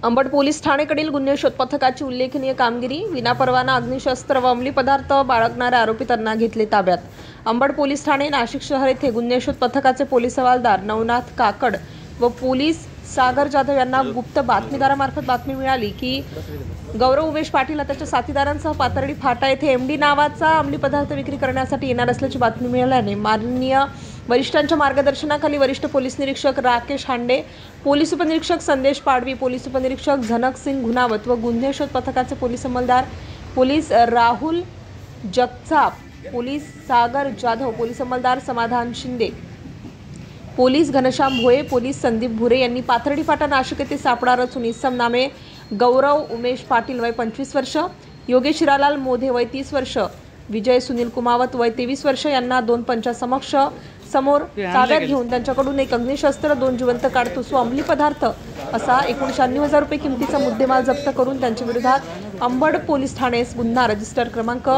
Ambad police ठाणेकडील गुन्हे शोध पथकाची उल्लेखनीय कामगिरी. विनापरवाना अग्निशस्त्र व अंमली पदार्थ बाळगणाऱ्या आरोपितांना घेतले ताब्यात. अंबड पोलीस ठाणे नाशिक शहर येथे गुन्हे शोध पथकाचे पोलीस हवालदार नवनाथ काकड व पोलीस सागर जाधव यांना गुप्त बातमीदारामार्फत बातमी मिळाली की गौरव उमेश पाटील त्याच्या साथीदारांसह पाथर्डी फाटा येथे एमडी नावाचा अंमली पदार्थ विक्री करण्यासाठी येणार असल्याची बातमी मिळाल्याने माननीय वरिष्ठांच्या मार्गदर्शनाखाली वरिष्ठ पोलीस निरीक्षक राकेश हांडे, पोलीस उपनिरीक्षक संदेश पाडवी, पोलीस उपनिरीक्षक झनक सिंग गुनावत व गुन्हे शोध पथकाचे पोलीस अंमलदार police Rahul Jagtap, police Sagar Jadhav, police अंमलदार समाधान शिंदे, पोलीस घनश्याम भोये, पोलीस संदीप भुरे यांनी पाथर्डी फाटा नाशिक येथे सापळा रचून इसम नामे गौरव उमेश पाटील वय 25 वर्ष, योगेश हिरालाल मोधे वय 30 वर्ष, विजय सुनील कुमावत वय 23 वर्ष यांना 2 पंचासमक्ष समोर ताब्यात घेऊन त्यांच्याकडून एक अग्निशस्त्र, 2 जिवंत काडतूस व अंमली पदार्थ असा 96,000 रुपये किमतीचा मुद्देमाल जप्त करून त्यांच्या विरोधात अंबड पोलीस ठाणेस गुन्हा रजिस्टर क्रमांक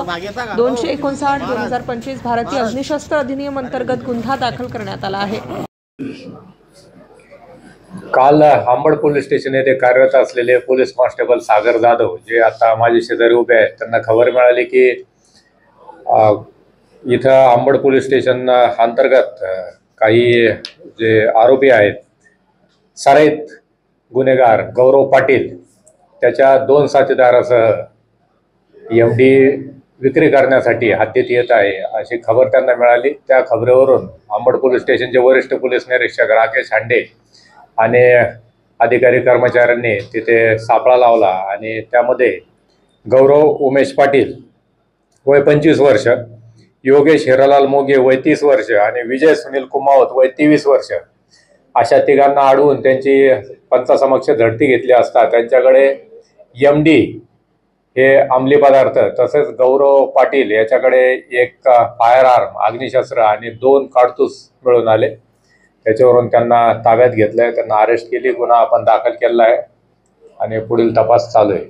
259/2025 भारतीय अग्निशस्त्र अधिनियम अंतर्गत गुन्हा दाखल करण्यात आला आहे. काल अंबड पोलीस स्टेशन येथे कार्यरत असलेले पोलीस कॉन्स्टेबल सागर जाधव जे आता माझे शेजारी उभे आहेत त्यांना खबर मिळाली की इथं अंबड पोलीस स्टेशन अंतर्गत काही जे आरोपी आहेत सराईत गुन्हेगार गौरव पाटील त्याच्या 2 साथीदारासह एमडी विक्री करण्यासाठी हद्दीत येत आहे अशी खबर त्यांना मिळाली. त्या खबरेवरून अंबड पोलीस स्टेशनचे वरिष्ठ पोलीस निरीक्षक राकेश हांडे आणि अधिकारी कर्मचाऱ्यांनी तिथे सापळा लावला आणि त्यामध्ये गौरव उमेश पाटील वय 25 वर्ष, योगेश हिरालाल मोगे वय 30 वर्ष आणि विजय सुनील कुमावत वय 23 वर्ष अशा तिघांना अडवून त्यांची पंचासमक्ष झडती घेतली असता त्यांच्याकडे एमडी हे अंमली पदार्थ तसेच गौरव पाटील याच्याकडे एक फायर आर्म अग्निशस्त्र आणि 2 काडतूस मिळून आले. त्याच्यावरून त्यांना ताब्यात घेतलं आहे, त्यांना अरेस्ट केली, गुन्हा आपण दाखल केला आहे आणि पुढील तपास चालू आहे.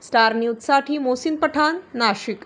स्टार न्यूजसाठी मोहसिन पठाण, नाशिक.